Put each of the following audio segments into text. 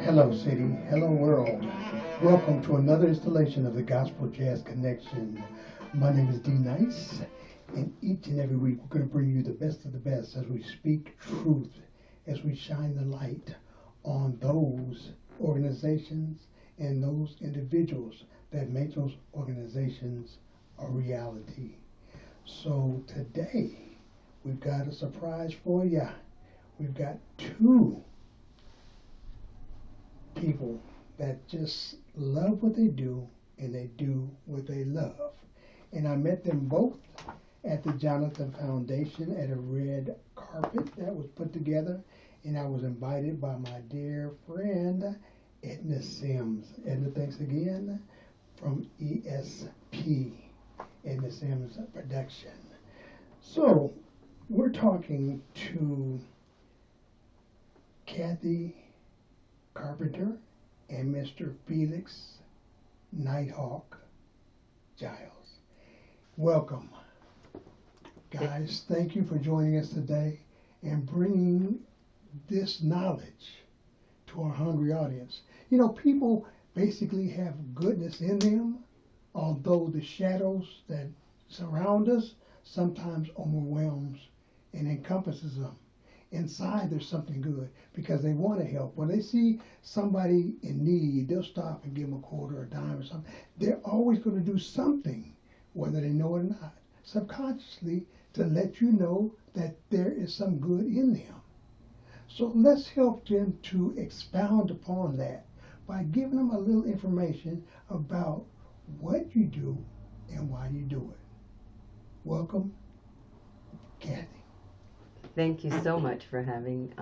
Hello, city. Hello, world. Welcome to another installation of the Gospel Jazz Connection. My name is D Nice, and each and every week we're going to bring you the best of the best as we speak truth, as we shine the light on those organizations and those individuals that make those organizations a reality. So today we've got a surprise for you. We've got two people that just love what they do and they do what they love. And I met them both at the Jonathan Foundation at a red carpet that was put together, and I was invited by my dear friend Edna Sims. Edna, thanks again, from ESP, Edna Sims Production. So we're talking to Cathy Carpenter and Mr. Felix Nighthawk Giles. Welcome, guys. Thank you for joining us today and bringing this knowledge to our hungry audience. You know, people basically have goodness in them, although the shadows that surround us sometimes overwhelms and encompasses them. Inside there's something good because they want to help. When they see somebody in need, they'll stop and give them a quarter or a dime or something. They're always going to do something, whether they know it or not, subconsciously, to let you know that there is some good in them. So let's help them to expound upon that by giving them a little information about what you do and why you do it. Welcome, Cathy. Thank you so much for having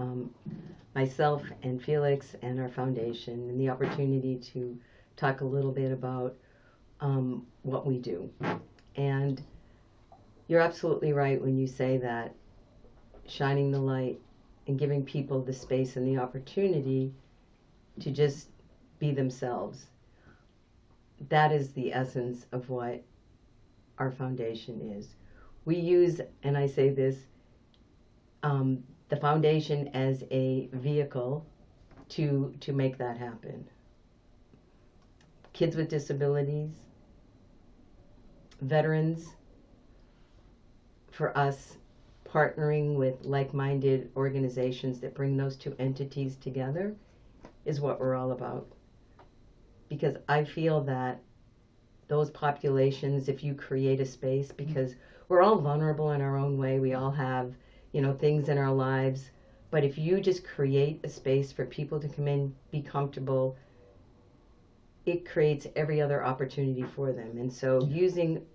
myself and Felix and our foundation and the opportunity to talk a little bit about what we do. And you're absolutely right when you say that shining the light and giving people the space and the opportunity to just be themselves. That is the essence of what our foundation is. We use, and I say this, the foundation as a vehicle to make that happen. Kids with disabilities, veterans, for us, partnering with like-minded organizations that bring those two entities together is what we're all about. Because I feel that those populations, if you create a space, because we're all vulnerable in our own way, we all have things in our lives. But if you just create a space for people to come in, be comfortable, it creates every other opportunity for them. And so using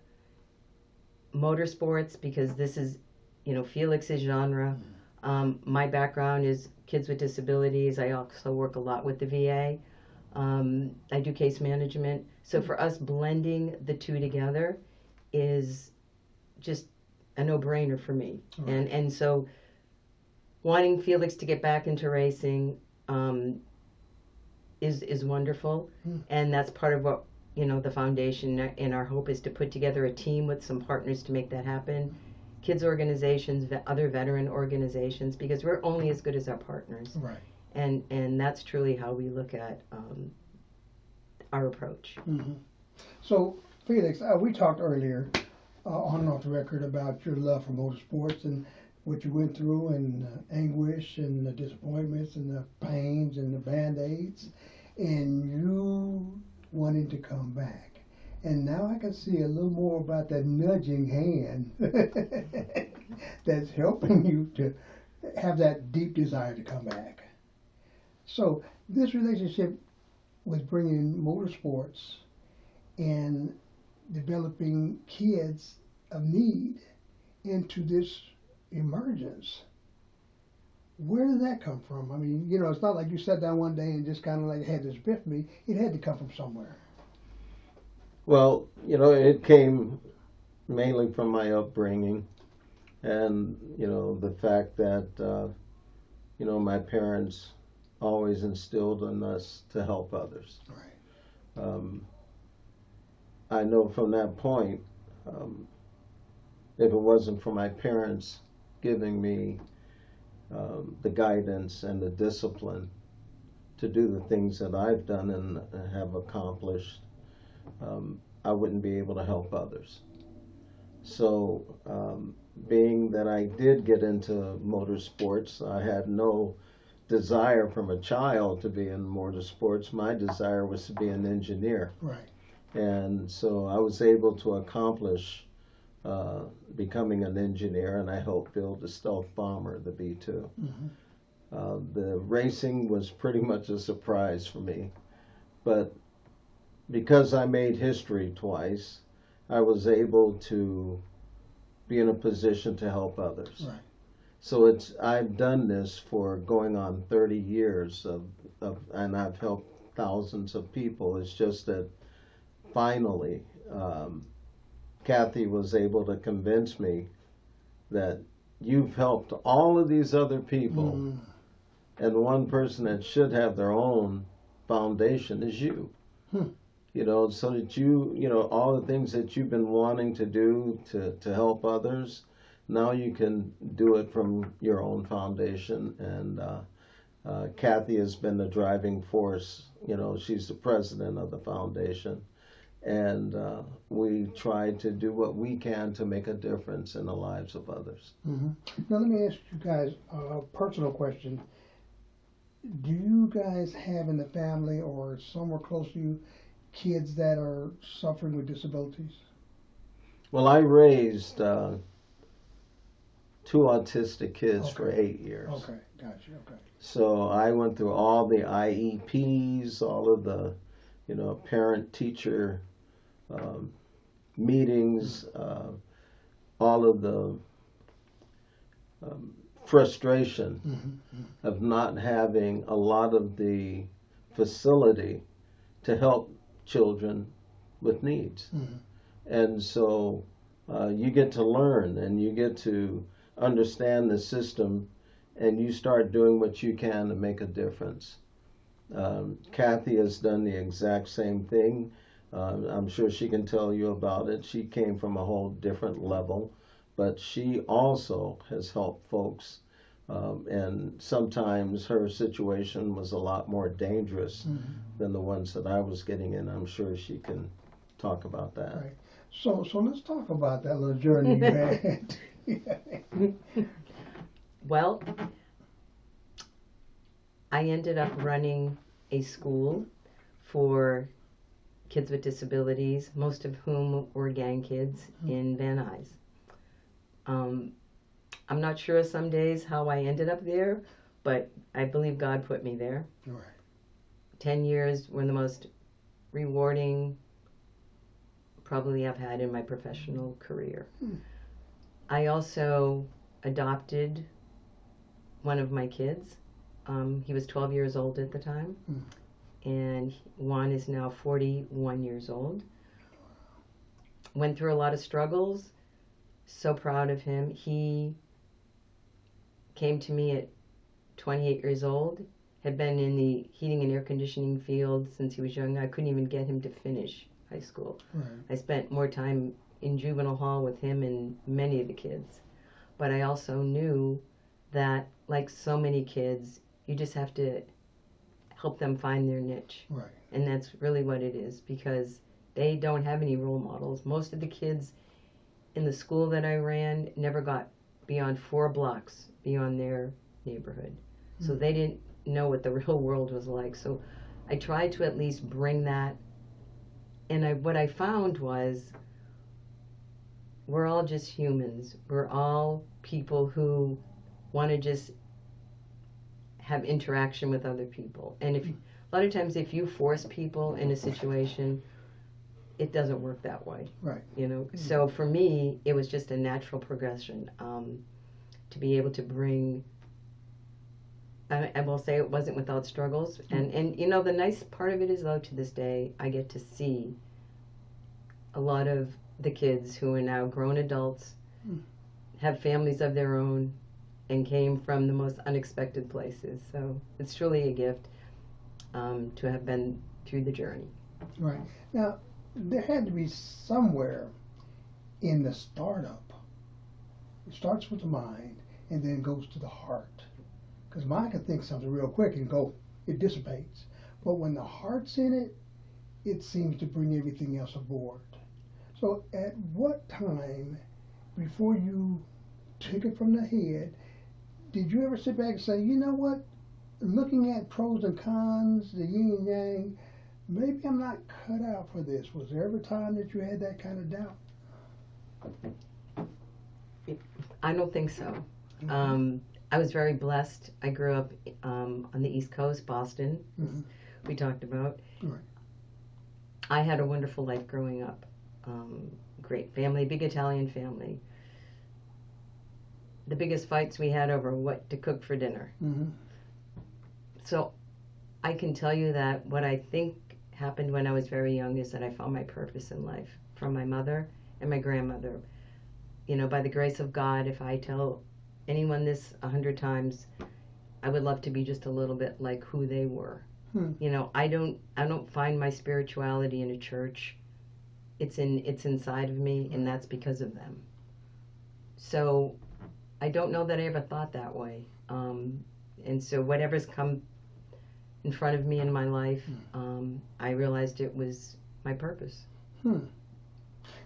motorsports, because this is, Felix's genre. My background is kids with disabilities. I also work a lot with the VA. I do case management. So for us, blending the two together is just a no-brainer for me. Right. And so wanting Felix to get back into racing is wonderful. And that's part of what, the foundation and our hope is to put together a team with some partners to make that happen. Kids organizations, other veteran organizations, because we're only as good as our partners. Right. And that's truly how we look at our approach. Mm-hmm. So, Felix, we talked earlier on and off the record about your love for motorsports and what you went through and anguish and the disappointments and the pains and the Band-Aids, and you wanting to come back. And now I can see a little more about that nudging hand that's helping you to have that deep desire to come back. So this relationship with bringing motorsports and developing kids of need into this emergence, where did that come from? I mean, it's not like you sat down one day and just kind of like had this epiphany. It had to come from somewhere. Well, it came mainly from my upbringing and, the fact that, my parents always instilled in us to help others. Right. I know from that point, if it wasn't for my parents giving me the guidance and the discipline to do the things that I've done and have accomplished, I wouldn't be able to help others. So, being that I did get into motorsports, I had no desire from a child to be in motorsports. My desire was to be an engineer. Right. And so I was able to accomplish becoming an engineer, and I helped build the stealth bomber, the B-2. The racing was pretty much a surprise for me, but because I made history twice, I was able to be in a position to help others. Right. So I've done this for going on 30 years and I've helped thousands of people. It's just that finally, Cathy was able to convince me that you've helped all of these other people, and one person that should have their own foundation is you. You know, so that all the things that you've been wanting to do to help others, now you can do it from your own foundation. And Cathy has been the driving force. You know, she's the president of the foundation. And we try to do what we can to make a difference in the lives of others. Now let me ask you guys a personal question. Do you guys have in the family or somewhere close to you kids that are suffering with disabilities? Well, I raised 2 autistic kids for 8 years. Okay, gotcha, okay. So I went through all the IEPs, all of the, parent-teacher meetings, all of the frustration of not having a lot of the facility to help children with needs. And so you get to learn and you get to understand the system, and you start doing what you can to make a difference. Cathy has done the exact same thing. I'm sure she can tell you about it. She came from a whole different level, but she also has helped folks, and sometimes her situation was a lot more dangerous than the ones that I was getting in. I'm sure she can talk about that. Right. So let's talk about that little journey you had. Well, I ended up running a school for kids with disabilities, most of whom were gang kids in Van Nuys. I'm not sure some days how I ended up there, but I believe God put me there. Right. 10 years were the most rewarding probably I've had in my professional career. I also adopted one of my kids. He was 12 years old at the time, and Juan is now 41 years old. Went through a lot of struggles. So proud of him. He came to me at 28 years old, had been in the heating and air conditioning field since he was young. I couldn't even get him to finish high school. Right. I spent more time in juvenile hall with him and many of the kids. But I also knew that, like so many kids, you just have to help them find their niche. Right. And that's really what it is, because they don't have any role models. Most of the kids in the school that I ran never got beyond 4 blocks beyond their neighborhood. So they didn't know what the real world was like. So I tried to at least bring that. And what I found was we're all just humans. We're all people who want to just have interaction with other people. And a lot of times if you force people in a situation, it doesn't work that way. Right. So for me, it was just a natural progression to be able to bring. I will say it wasn't without struggles, and the nice part of it is, though, to this day I get to see a lot of the kids who are now grown adults, have families of their own, and came from the most unexpected places. So it's truly a gift to have been through the journey. Right. Now, there had to be somewhere in the startup. It starts with the mind and then goes to the heart. Because mind can think something real quick and go it dissipates. But when the heart's in it, it seems to bring everything else aboard. So at what time, before you took it from the head, did you ever sit back and say, you know what, looking at pros and cons, the yin and yang, maybe I'm not cut out for this? Was there ever a time that you had that kind of doubt? I don't think so. I was very blessed. I grew up on the East Coast, Boston, we talked about. Right. I had a wonderful life growing up. Great family, big Italian family. The biggest fights we had over what to cook for dinner. So I can tell you that what I think happened when I was very young is that I found my purpose in life from my mother and my grandmother. You know, by the grace of God, if I tell anyone this 100 times, I would love to be just a little bit like who they were. You know, I don't find my spirituality in a church. It's inside of me, and that's because of them. So I don't know that I ever thought that way. And so whatever's come in front of me in my life, I realized it was my purpose.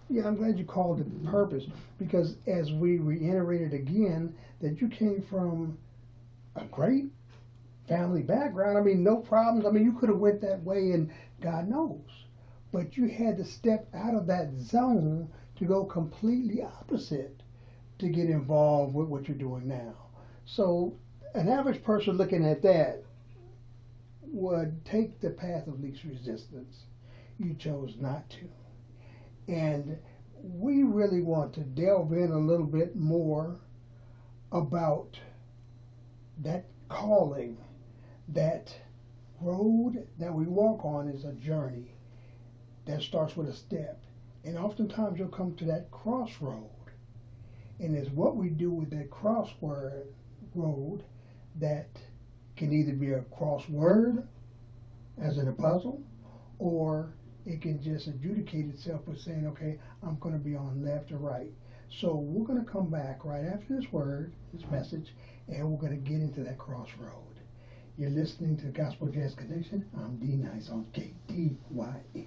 Yeah, I'm glad you called it purpose, because as we reiterated again, that you came from a great family background. I mean, no problems. I mean, you could have went that way, and God knows. But you had to step out of that zone to go completely opposite to get involved with what you're doing now. So an average person looking at that would take the path of least resistance. You chose not to. And we really want to delve in a little bit more about that calling. That road that we walk on is a journey that starts with a step. And oftentimes you'll come to that crossroad. And it's what we do with that crossroad that can either be a crossword, as in a puzzle, or it can just adjudicate itself with saying, okay, I'm going to be on left or right. So we're going to come back right after this word, this message, and we're going to get into that crossroad. You're listening to Gospel Jazz Connection. I'm D Nice on KTYM.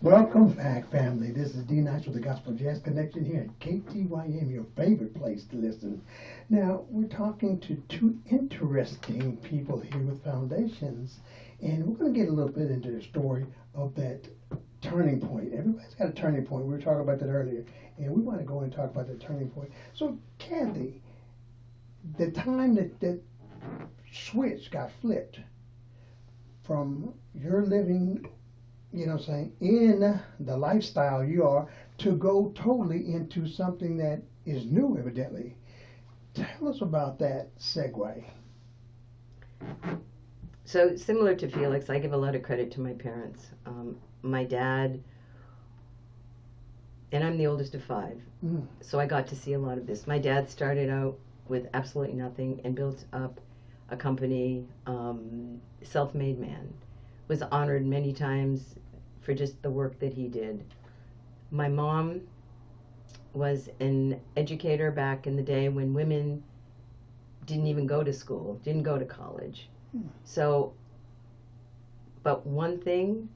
Welcome back, family. This is D Nice with the Gospel Jazz Connection here at KTYM, your favorite place to listen. Now, we're talking to two interesting people here with foundations, and we're going to get a little bit into the story of that turning point. Everybody's got a turning point. We were talking about that earlier, and we want to go and talk about the turning point. So, Cathy, the time that switch got flipped from your living, you know, saying in the lifestyle you are, to go totally into something that is new, evidently. Tell us about that segue. So similar to Felix, I give a lot of credit to my parents. My dad, and I'm the oldest of 5, so I got to see a lot of this. My dad started out with absolutely nothing and built up a company, self-made man, was honored many times for just the work that he did. My mom was an educator back in the day when women didn't even go to school, didn't go to college. So, but one thing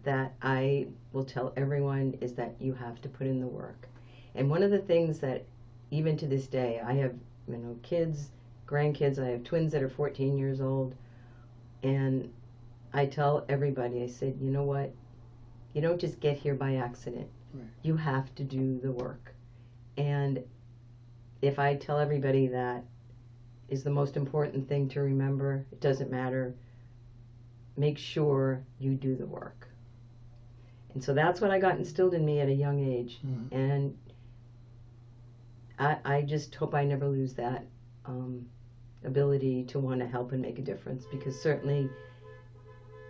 that I will tell everyone is that you have to put in the work. And one of the things that even to this day, I have, you know, kids, grandkids. I have twins that are 14 years old, and I tell everybody, I said, you know what, you don't just get here by accident. Right. You have to do the work. And if I tell everybody that is the most important thing to remember, it doesn't matter, make sure you do the work. And so that's what I got instilled in me at a young age. And I just hope I never lose that ability to want to help and make a difference, because certainly,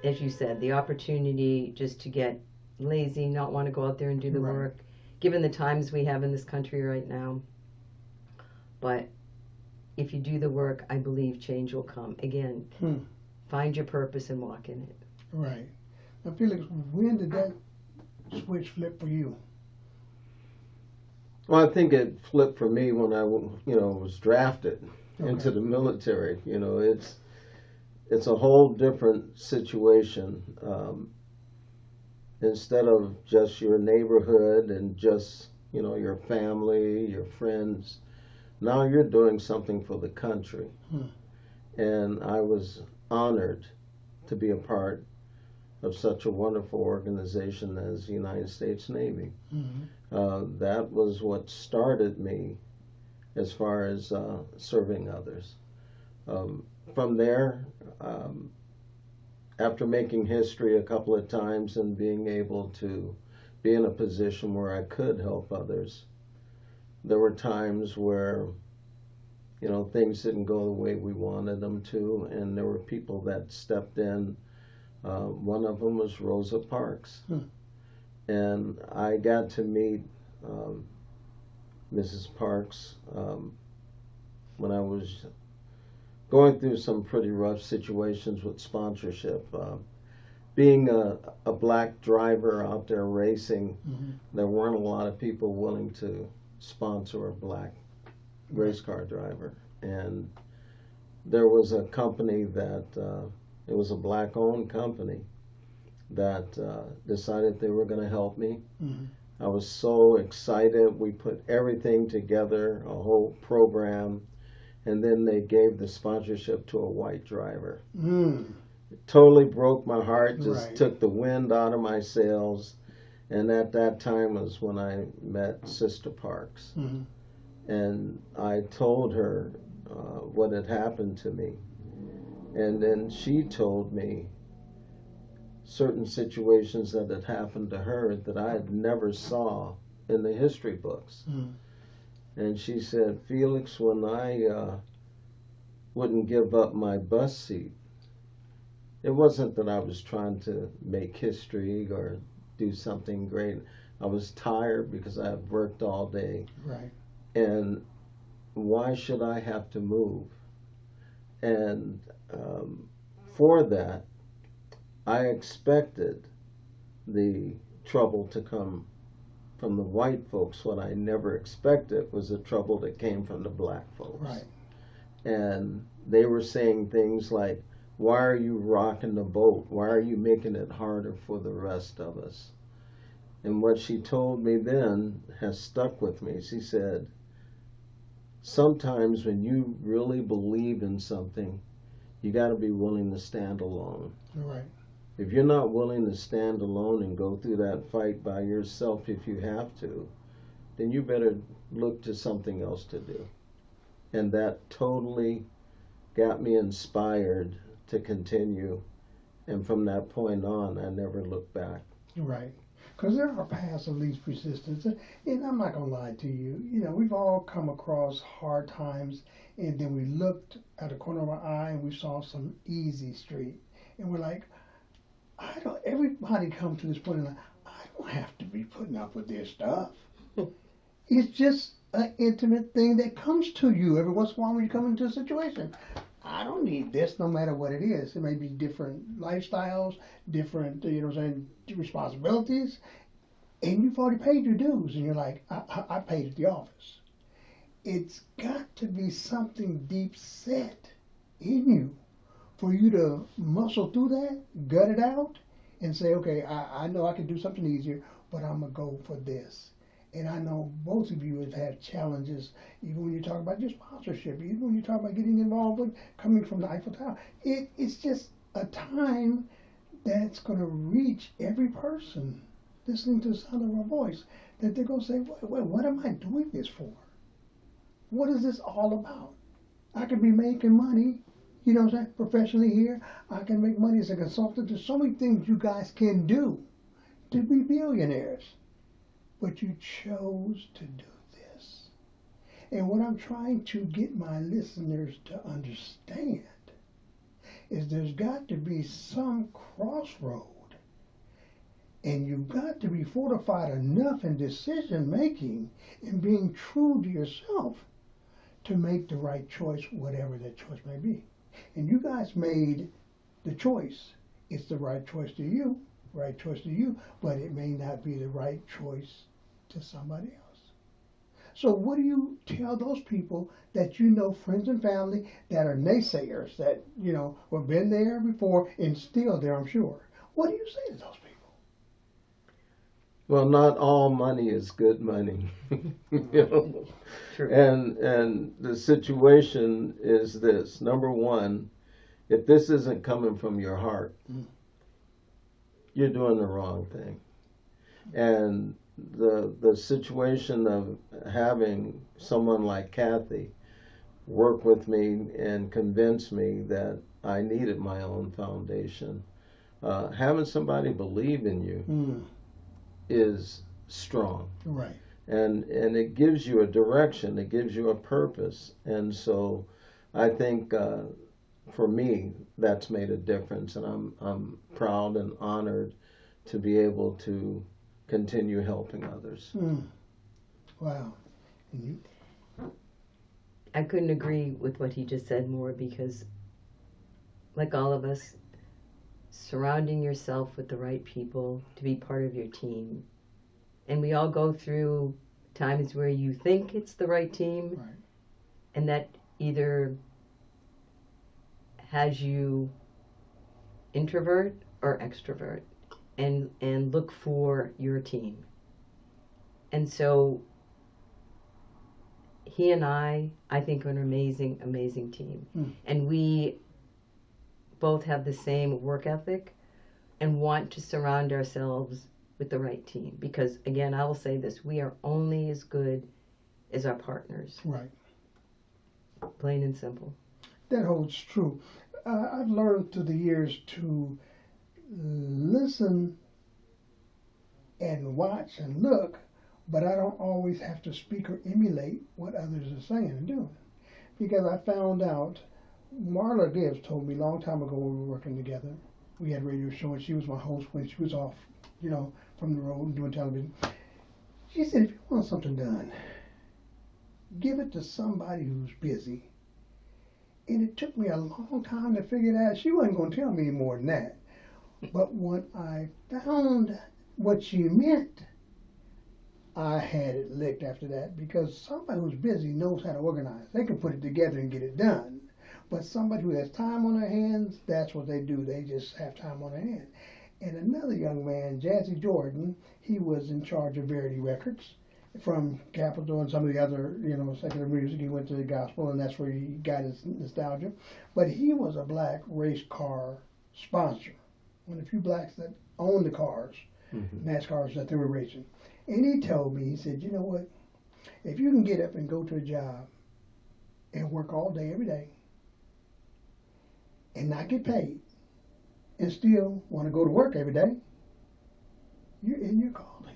as you said, the opportunity just to get lazy, not want to go out there and do the work, given the times we have in this country right now. But if you do the work, I believe change will come. Again, find your purpose and walk in it. Right. Now, Felix, when did that switch flip for you? Well, I think it flipped for me when I, was drafted into the military. it's a whole different situation. Instead of just your neighborhood and just, you know, your family, your friends, now you're doing something for the country. And I was honored to be a part of such a wonderful organization as the United States Navy. That was what started me as far as serving others. From there, after making history a couple of times and being able to be in a position where I could help others, there were times where, you know, things didn't go the way we wanted them to, and there were people that stepped in. One of them was Rosa Parks. And I got to meet Mrs. Parks when I was going through some pretty rough situations with sponsorship. Being a black driver out there racing, there weren't a lot of people willing to sponsor a black race car driver. And there was a company that, it was a black-owned company that decided they were going to help me. I was so excited. We put everything together, a whole program, and then they gave the sponsorship to a white driver. It totally broke my heart, just took the wind out of my sails. And at that time was when I met Sister Parks. And I told her what had happened to me. And then she told me certain situations that had happened to her that I had never saw in the history books. And she said, Felix, when I wouldn't give up my bus seat, it wasn't that I was trying to make history or do something great. I was tired because I had worked all day. And why should I have to move? And for that, I expected the trouble to come from the white folks. What I never expected was the trouble that came from the black folks. And they were saying things like, why are you rocking the boat? Why are you making it harder for the rest of us? And what she told me then has stuck with me. She said, sometimes when you really believe in something, you got to be willing to stand alone. If you're not willing to stand alone and go through that fight by yourself if you have to, then you better look to something else to do. And that totally got me inspired to continue. And from that point on, I never looked back. Because there are paths of least resistance. And I'm not going to lie to you. You know, we've all come across hard times, and then we looked at the corner of our eye and we saw some easy street. And we're like, everybody comes to this point in life, I don't have to be putting up with this stuff. It's just an intimate thing that comes to you every once in a while when you come into a situation. I don't need this no matter what it is. It may be different lifestyles, different, responsibilities, and you've already paid your dues, and you're like, I paid at the office. It's got to be something deep set in you for you to muscle through that, gut it out, and say, okay, I know I can do something easier, but I'm going to go for this. And I know both of you have had challenges, even when you talk about your sponsorship, even when you talk about getting involved with coming from the Eiffel Tower. It's just a time that's going to reach every person listening to the sound of our voice, that they're going to say, wait, what am I doing this for? What is this all about? I could be making money, professionally here. I can make money as a consultant. There's so many things you guys can do to be billionaires. But you chose to do this. And what I'm trying to get my listeners to understand is there's got to be some crossroad. And you've got to be fortified enough in decision making and being true to yourself to make the right choice, whatever that choice may be. And you guys made the choice. It's the right choice to you, but it may not be the right choice to somebody else. So what do you tell those people that you know, friends and family, that are naysayers, that, you know, have been there before and still there, I'm sure. What do you say to those people? Well, not all money is good money. You know? True. And the situation is this. Number one, if this isn't coming from your heart, you're doing the wrong thing. And the situation of having someone like Cathy work with me and convince me that I needed my own foundation, having somebody believe in you is strong. Right. And it gives you a direction, it gives you a purpose. And so I think for me, that's made a difference, and I'm proud and honored to be able to continue helping others. Wow. And you? I couldn't agree with what he just said more, because like all of us, surrounding yourself with the right people to be part of your team. And we all go through times where you think it's the right team, Right. and that either has you introvert or extrovert, and look for your team. And so he and I think, are an amazing team. And we both have the same work ethic and want to surround ourselves with the right team. Because, again, I will say this, we are only as good as our partners. Right. Plain and simple. That holds true. I've learned through the years to listen and watch and look, but I don't always have to speak or emulate what others are saying and doing. Because I found out, Marla Gibbs told me a long time ago when we were working together, we had a radio show and she was my host when she was off, you know, from the road and doing television. She said, if you want something done, give it to somebody who's busy. And it took me a long time to figure it out. She wasn't going to tell me any more than that. But when I found what she meant, I had it licked after that, because somebody who's busy knows how to organize. They can put it together and get it done. But somebody who has time on their hands, that's what they do. They just have time on their hands. And another young man, Jazzy Jordan, he was in charge of Verity Records from Capitol and some of the other, you know, secular music. He went to the gospel, and that's where he got his nostalgia. But he was a black race car sponsor. One of the few blacks that owned the cars, NASCARs that they were racing. And he told me, he said, you know what, if you can get up and go to a job and work all day, every day, and not get paid, and still want to go to work every day, you're in your calling.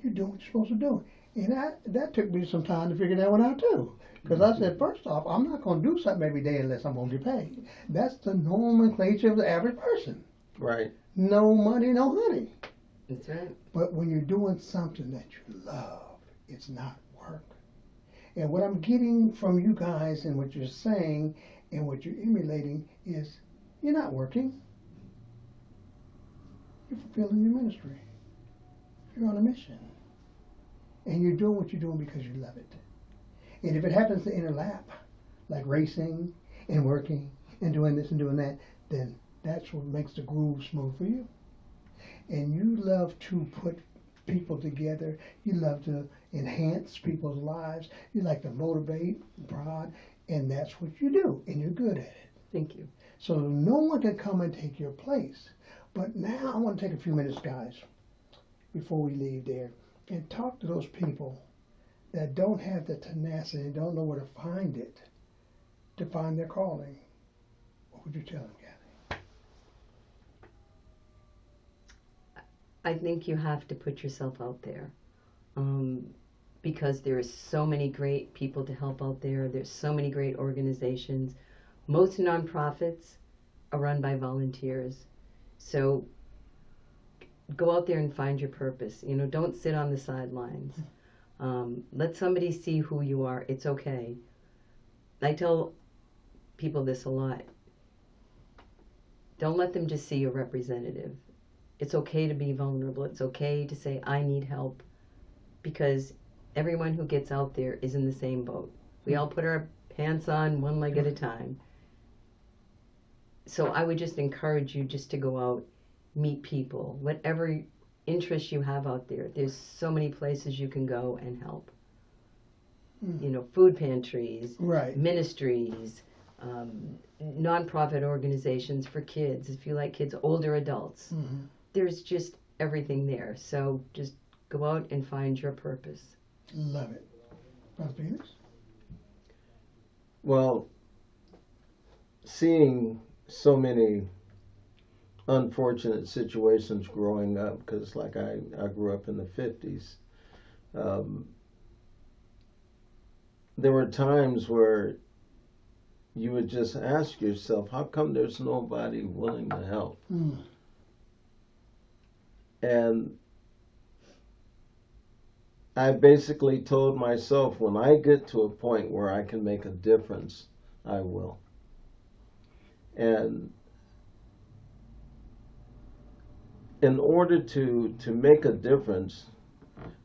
You're doing what you're supposed to do. And that took me some time to figure that one out too. Because I said, first off, I'm not going to do something every day unless I'm going to get paid. That's the nomenclature of the average person. Right. No money, no honey. That's right. But when you're doing something that you love, it's not work. And what I'm getting from you guys and what you're saying and what you're emulating is you're not working. You're fulfilling your ministry. You're on a mission. And you're doing what you're doing because you love it. And if it happens to interlap, like racing and working and doing this and doing that, then that's what makes the groove smooth for you. And you love to put people together. You love to enhance people's lives. You like to motivate, prod, and that's what you do, and you're good at it. Thank you. So no one can come and take your place. But now I want to take a few minutes, guys, before we leave there, and talk to those people that don't have the tenacity and don't know where to find it, to find their calling. What would you tell them, Cathy? I think you have to put yourself out there, because there are so many great people to help out there. There's so many great organizations. Most nonprofits are run by volunteers. So go out there and find your purpose. You know, don't sit on the sidelines. Let somebody see who you are. It's okay. I tell people this a lot. Don't let them just see your representative. It's okay to be vulnerable. It's okay to say, I need help. Because everyone who gets out there is in the same boat. We all put our pants on one leg at a time. So I would just encourage you just to go out, meet people, whatever interests you have out there. There's so many places you can go and help. You know, food pantries, Right. ministries, nonprofit organizations for kids, if you like kids, older adults. There's just everything there. So just go out and find your purpose. Love it. Brother Felix? Well, seeing so many unfortunate situations growing up, because like I grew up in the 50s, there were times where you would just ask yourself, how come there's nobody willing to help? And I basically told myself, when I get to a point where I can make a difference, I will. And in order to make a difference,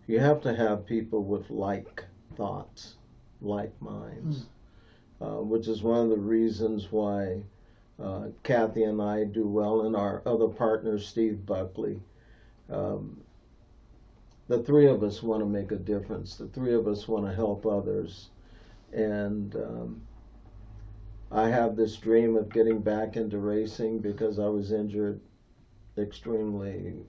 you have to have people with like thoughts, like minds, which is one of the reasons why Cathy and I do well, and our other partner, Steve Buckley. The three of us want to make a difference. The three of us want to help others. And I have this dream of getting back into racing because I was injured extremely,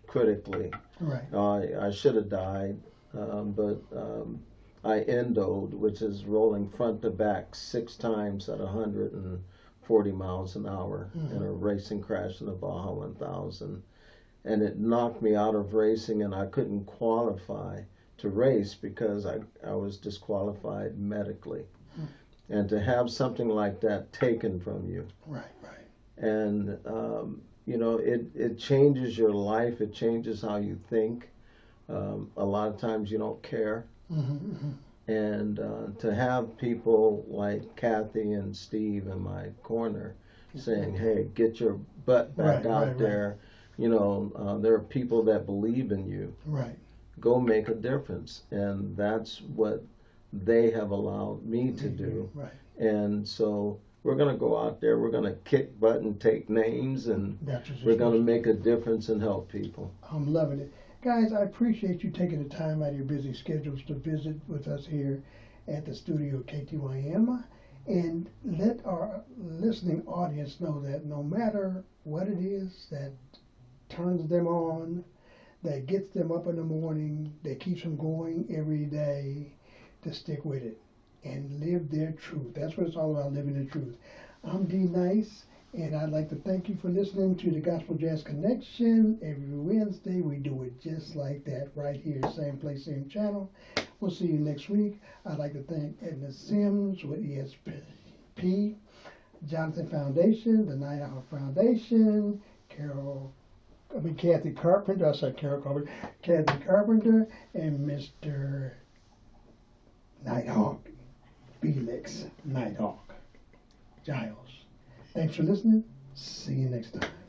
critically. Right. I should have died, but I endoed, which is rolling front to back 6 times at 140 miles an hour in a racing crash in the Baja 1000. And it knocked me out of racing, and I couldn't qualify to race because I was disqualified medically. And to have something like that taken from you. Right. And, it changes your life. It changes how you think. A lot of times you don't care. And to have people like Cathy and Steve in my corner saying, hey, get your butt back out there. There are people that believe in you. Right. Go make a difference. And that's what they have allowed me to do. Right. And so we're going to go out there, we're going to kick butt and take names, and we're going to make a difference and help people. I'm loving it. Guys, I appreciate you taking the time out of your busy schedules to visit with us here at the studio of KTYM. And let our listening audience know that no matter what it is that turns them on, that gets them up in the morning, that keeps them going every day, to stick with it and live their truth. That's what it's all about, living the truth. I'm D Nice, and I'd like to thank you for listening to the Gospel Jazz Connection. Every Wednesday we do it just like that, right here, same place, same channel. We'll see you next week. I'd like to thank Edna Sims with ESP, Jonathan Foundation, the Nighthawk Foundation, Cathy Carpenter, Cathy Carpenter, and Mr. Nighthawk, Felix Nighthawk, Giles. Thanks for listening. See you next time.